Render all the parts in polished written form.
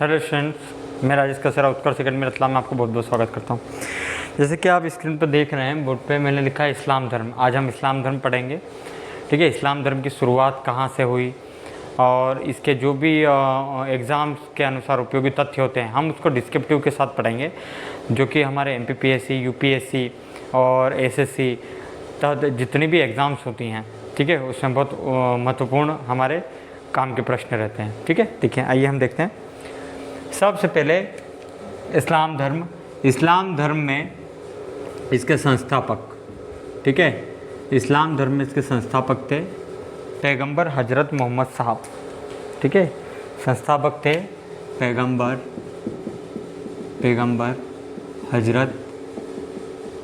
Hello students, मैं राजेश कसरा उत्कर्ष second रतला में आपको बहुत बहुत स्वागत करता हूँ। जैसे कि आप स्क्रीन पर देख रहे हैं, बोर्ड पे मैंने लिखा है इस्लाम धर्म। आज हम इस्लाम धर्म पढ़ेंगे। ठीक है, इस्लाम धर्म की शुरुआत कहाँ से हुई और इसके जो भी एग्ज़ाम्स के अनुसार उपयोगी तथ्य होते हैं, हम उसको डिस्क्रिप्टिव के साथ पढ़ेंगे, जो कि हमारे MPPSC, UPSC और SSC तहत जितनी भी एग्ज़ाम्स होती हैं, ठीक है, उसमें बहुत महत्वपूर्ण हमारे काम के प्रश्न रहते हैं। ठीक है, देखिए आइए हम देखते हैं। सबसे पहले इस्लाम धर्म में इसके संस्थापक, ठीक है, इस्लाम धर्म में इसके संस्थापक थे पैगंबर हज़रत मोहम्मद साहब। ठीक है, संस्थापक थे पैगंबर हज़रत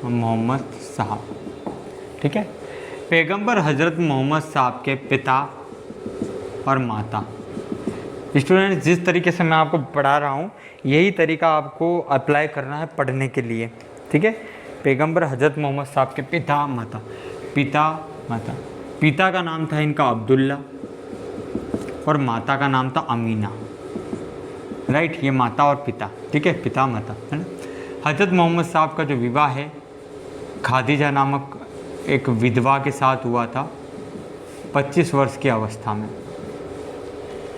मोहम्मद साहब। ठीक है, पैगंबर हज़रत मोहम्मद साहब के पिता और माता। स्टूडेंट्स, जिस तरीके से मैं आपको पढ़ा रहा हूँ, यही तरीका आपको अप्लाई करना है पढ़ने के लिए। ठीक है, पैगंबर हज़रत मोहम्मद साहब के पिता माता। पिता का नाम था इनका अब्दुल्ला और माता का नाम था अमीना। राइट, ये माता और पिता। ठीक है, पिता माता, है ना। हज़रत मोहम्मद साहब का जो विवाह है खादिजा नामक एक विधवा के साथ हुआ था 25 वर्ष की अवस्था में।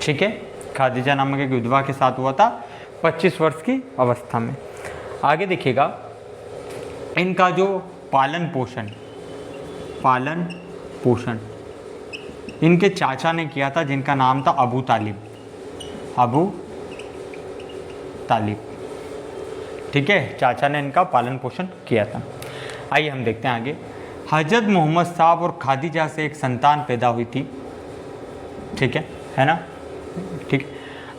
ठीक है, खादिजा नामक एक विधवा के साथ हुआ था 25 वर्ष की अवस्था में। आगे देखिएगा, इनका जो पालन पोषण इनके चाचा ने किया था, जिनका नाम था अबू तालिब। ठीक है, चाचा ने इनका पालन पोषण किया था। आइए हम देखते हैं आगे। हज़रत मोहम्मद साहब और खादिजा से एक संतान पैदा हुई थी। ठीक है ना। ठीक,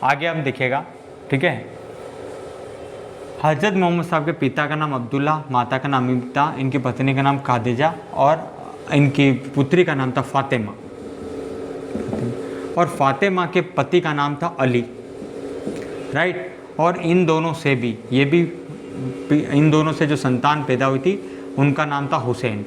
आगे हम देखिएगा। ठीक है, हज़रत मोहम्मद साहब के पिता का नाम अब्दुल्ला, माता का नाम अमीना, इनकी पत्नी का नाम खादिजा और इनकी पुत्री का नाम था फातिमा। और फातिमा के पति का नाम था अली। राइट, और इन दोनों से जो संतान पैदा हुई थी उनका नाम था हुसैन।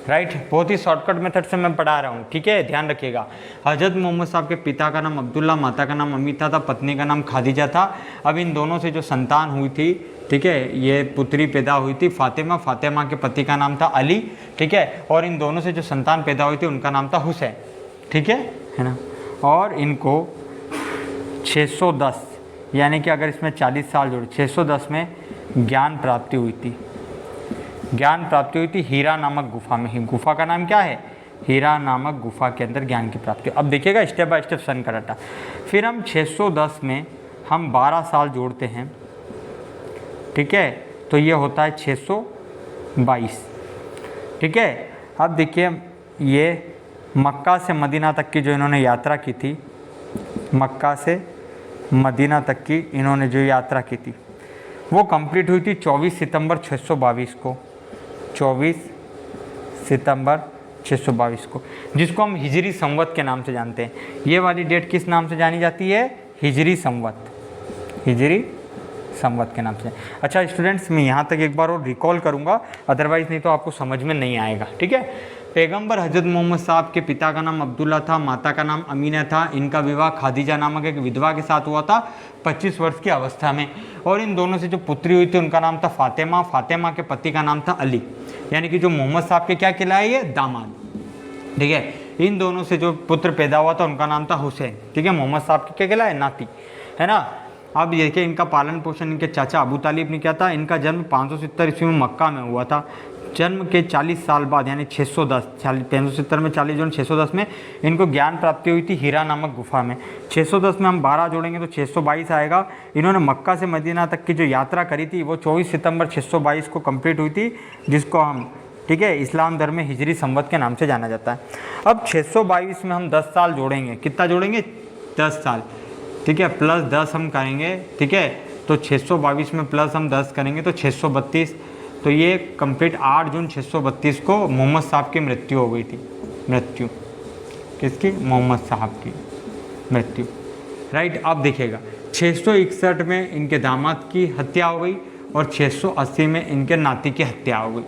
राइट, बहुत ही शॉर्टकट मेथड से मैं पढ़ा रहा हूँ। ठीक है, ध्यान रखिएगा। हज़रत मोहम्मद साहब के पिता का नाम अब्दुल्ला, माता का नाम अमीना था, पत्नी का नाम खादिजा था। अब इन दोनों से जो संतान हुई थी, ठीक है, ये पुत्री पैदा हुई थी फातिमा के पति का नाम था अली। ठीक है, और इन दोनों से जो संतान पैदा हुई थी उनका नाम था हुसैन। ठीक है ना। और इनको 610, यानी कि अगर इसमें 40 साल जोड़े, 610 में ज्ञान प्राप्ति हुई थी हीरा नामक गुफा में। गुफा का नाम क्या है? हीरा नामक गुफा के अंदर ज्ञान की प्राप्ति। अब देखिएगा step by step sun karate. फिर हम 610 में हम 12 साल जोड़ते हैं। ठीक है, तो ये होता है 622। ठीक है, अब देखिए, ये मक्का से मदीना तक की जो इन्होंने यात्रा की थी, मक्का से मदीना तक की इन्होंने जो यात्रा की थी वो कंप्लीट हुई थी 24 सितंबर 622 को। 24 सितंबर 622 को, जिसको हम हिजरी संवत के नाम से जानते हैं। ये वाली डेट किस नाम से जानी जाती है? हिजरी संवत के नाम से। अच्छा स्टूडेंट्स, मैं यहाँ तक एक बार और रिकॉल करूँगा, अदरवाइज़ नहीं तो आपको समझ में नहीं आएगा। ठीक है, पैगंबर हज़रत मोहम्मद साहब के पिता का नाम अब्दुल्ला था, माता का नाम अमीना था। इनका विवाह खादिजा नामक एक विधवा के साथ हुआ था 25 वर्ष की अवस्था में। और इन दोनों से जो पुत्री हुई थी उनका नाम था फातिमा के पति का नाम था अली, यानी कि जो मोहम्मद साहब के क्या कहलाए? ये दामाद। ठीक है, इन दोनों से जो पुत्र पैदा हुआ था उनका नाम था हुसैन। ठीक है, मोहम्मद साहब के क्या कहलाए? नाती, है ना। अब देखिए, इनका पालन पोषण इनके चाचा अबू तालिब ने किया था। इनका जन्म 570 ईस्वी में मक्का में हुआ था। जन्म के 40 साल बाद, यानी 570 में 40 जोड़ 610 में इनको ज्ञान प्राप्ति हुई थी हीरा नामक गुफा में। 610 में हम 12 जोड़ेंगे तो 622 आएगा। इन्होंने मक्का से मदीना तक की जो यात्रा करी थी वो 24 सितंबर 622 को कंप्लीट हुई थी, जिसको हम, ठीक है, इस्लाम धर्म में हिजरी संवत के नाम से जाना जाता है। अब 622 में हम 10 साल जोड़ेंगे। कितना जोड़ेंगे? 10 साल। ठीक है, प्लस 10 हम करेंगे। ठीक है, तो 622 में प्लस हम 10 करेंगे तो 632। तो ये कंप्लीट 8 जून 632 को मोहम्मद साहब की मृत्यु हो गई थी। मृत्यु किसकी? मोहम्मद साहब की मृत्यु। राइट, अब देखिएगा, 661 में इनके दामाद की हत्या हो गई और 680 में इनके नाती की हत्या हो गई।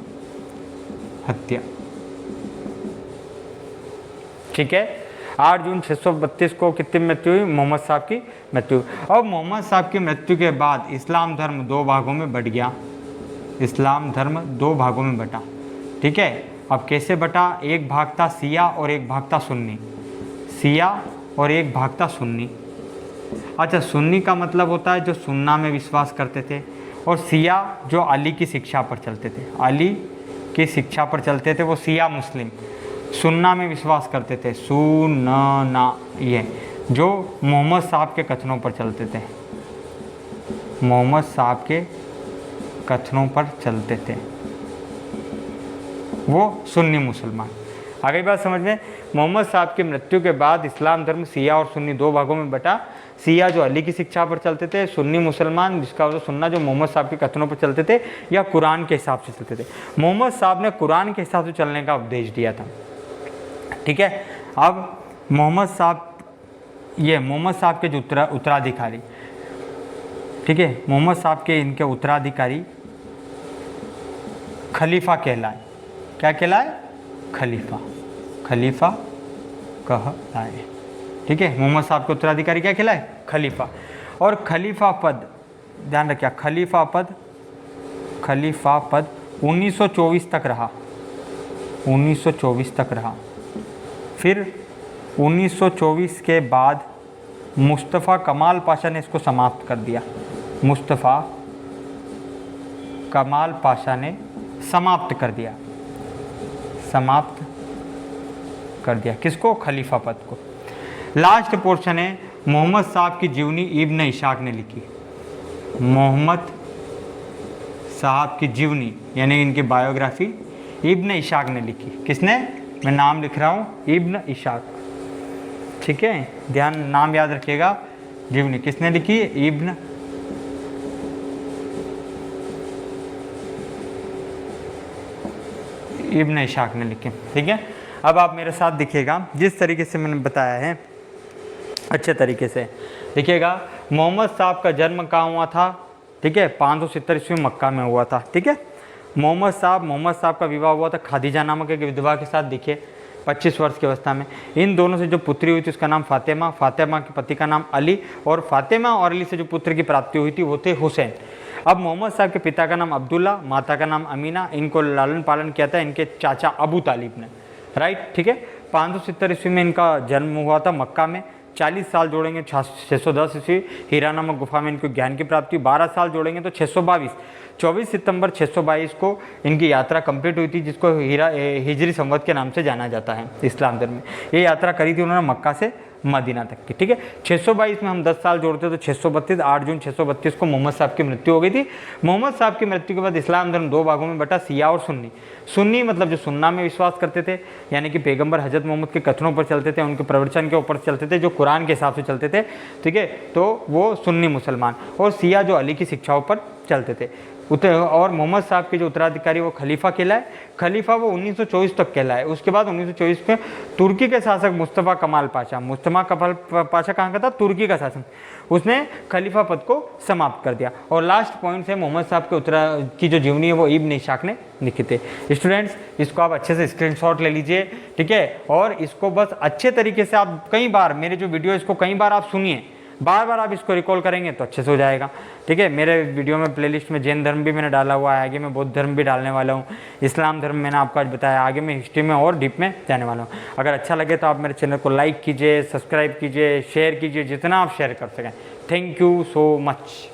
ठीक है, 8 जून 632 को कितनी मृत्यु हुई? मोहम्मद साहब की मृत्यु। और मोहम्मद साहब की मृत्यु के बाद इस्लाम धर्म 2 भागों में बट गया। इस्लाम धर्म 2 भागों में बटा, ठीक है। अब कैसे बटा? एक भाग था शिया और एक भाग था सुन्नी। शिया और एक भाग था सुन्नी। अच्छा, सुन्नी का मतलब होता है जो सुन्ना में विश्वास करते थे, और शिया जो अली की शिक्षा पर चलते थे, अली की शिक्षा पर चलते थे, वो शिया मुस्लिम। सुन्ना में विश्वास करते थे, सुन्ना, ये जो मोहम्मद साहब के कथनों पर चलते थे, मोहम्मद साहब के कथनों पर चलते थे, वो सुन्नी मुसलमान। आ गई बात समझ में? मोहम्मद साहब की मृत्यु के बाद इस्लाम धर्म शिया और सुन्नी 2 भागों में बटा। शिया जो अली की शिक्षा पर चलते थे, सुन्नी मुसलमान जिसका मतलब सुन्ना जो मोहम्मद साहब के कथनों पर चलते थे या कुरान के हिसाब से चलते थे। मोहम्मद साहब ने कुरान के हिसाब से चलने का उपदेश दिया था, ठीक है। अब मोहम्मद साहब, ये मोहम्मद साहब के जो उत्तराधिकारी, ठीक है, मोहम्मद साहब के इनके उत्तराधिकारी खलीफा कहलाए। क्या कहलाए? खलीफा, खलीफा कहलाए, ठीक है। मोहम्मद साहब के उत्तराधिकारी क्या कहलाए? खलीफा। और खलीफा पद, ध्यान रखिए, खलीफा पद 1924 तक रहा, 1924 तक रहा। फिर 1924 के बाद मुस्तफ़ा कमाल पाशा ने इसको समाप्त कर दिया। मुस्तफ़ा कमाल पाशा ने समाप्त कर दिया, समाप्त कर दिया किसको? खलीफा पद को। लास्ट पोर्शन है मोहम्मद साहब की जीवनी इब्न इशाक ने लिखी। मोहम्मद साहब की जीवनी यानी इनकी बायोग्राफी इब्न इशाक ने लिखी। किसने? मैं नाम लिख रहा हूँ, इब्न इशाक, ठीक है, ध्यान, नाम याद रखिएगा। जीवनी किसने लिखी? इब्न इशाक ने लिखी, ठीक है। अब आप मेरे साथ देखिएगा, जिस तरीके से मैंने बताया है अच्छे तरीके से देखिएगा। मोहम्मद साहब का जन्म कहाँ हुआ था? ठीक है, 570 ईस्वी मक्का में हुआ था, ठीक है। मोहम्मद साहब का विवाह हुआ था खादीजा नामक एक विधवा के साथ, देखिए 25 वर्ष की अवस्था में। इन दोनों से जो पुत्री हुई थी उसका नाम फातिमा, फातिमा के पति का नाम अली, और फातिमा और अली से जो पुत्र की प्राप्ति हुई थी वो थे हुसैन। अब मोहम्मद साहब के पिता का नाम अब्दुल्ला, माता का नाम अमीना, इनको लालन पालन किया था इनके चाचा अबू तालिब ने, राइट, ठीक है। 570 ईस्वी में इनका जन्म हुआ था मक्का में। 40 साल जोड़ेंगे 610 ईस्वी हीरा नामक गुफा में इनको ज्ञान की प्राप्ति। 12 साल जोड़ेंगे तो 622। 24 सितंबर 622 को इनकी यात्रा कंप्लीट हुई थी, जिसको हिजरी संवत के नाम से जाना जाता है इस्लाम धर्म में। ये यात्रा करी थी उन्होंने मक्का से मदीना तक की, ठीक है। 622 में हम 10 साल जोड़ते तो 632, 8 जून 632 को मोहम्मद साहब की मृत्यु हो गई थी। मोहम्मद साहब की मृत्यु के बाद इस्लाम धर्म 2 भागों में बटा, शिया और सुन्नी। सुन्नी मतलब जो सुन्ना में विश्वास करते थे, यानी कि पैगंबर हजरत मोहम्मद के कथनों पर चलते थे, उनके प्रवचन के ऊपर चलते थे, जो कुरान के हिसाब से चलते थे, ठीक है, तो वो सुन्नी मुसलमान। और शिया जो अली की शिक्षाओं पर चलते थे। और मोहम्मद साहब के जो उत्तराधिकारी वो खलीफा कहलाए। खलीफा वो 1924 तक कहलाए। उसके बाद 1924 में तुर्की के शासक मुस्तफ़ा कमाल पाशा, मुस्तफ़ा कमाल पाशा कहाँ का था? तुर्की का शासक, उसने खलीफा पद को समाप्त कर दिया। और लास्ट पॉइंट है मोहम्मद साहब के की जो जीवनी है वो इब्न इशाक ने लिखी थे। स्टूडेंट्स, इसको आप अच्छे से स्क्रीनशॉट ले लीजिए, ठीक है, और इसको बस अच्छे तरीके से आप कई बार मेरे जो वीडियो इसको कई बार आप सुनिए, बार बार आप इसको रिकॉल करेंगे तो अच्छे से हो जाएगा, ठीक है। मेरे वीडियो में प्लेलिस्ट में जैन धर्म भी मैंने डाला हुआ है, आगे मैं बौद्ध धर्म भी डालने वाला हूँ, इस्लाम धर्म मैंने आपको आज बताया, आगे मैं हिस्ट्री में और डीप में जाने वाला हूँ। अगर अच्छा लगे तो आप मेरे चैनल को लाइक कीजिए, सब्सक्राइब कीजिए, शेयर कीजिए, जितना आप शेयर कर सकें। Thank you so much.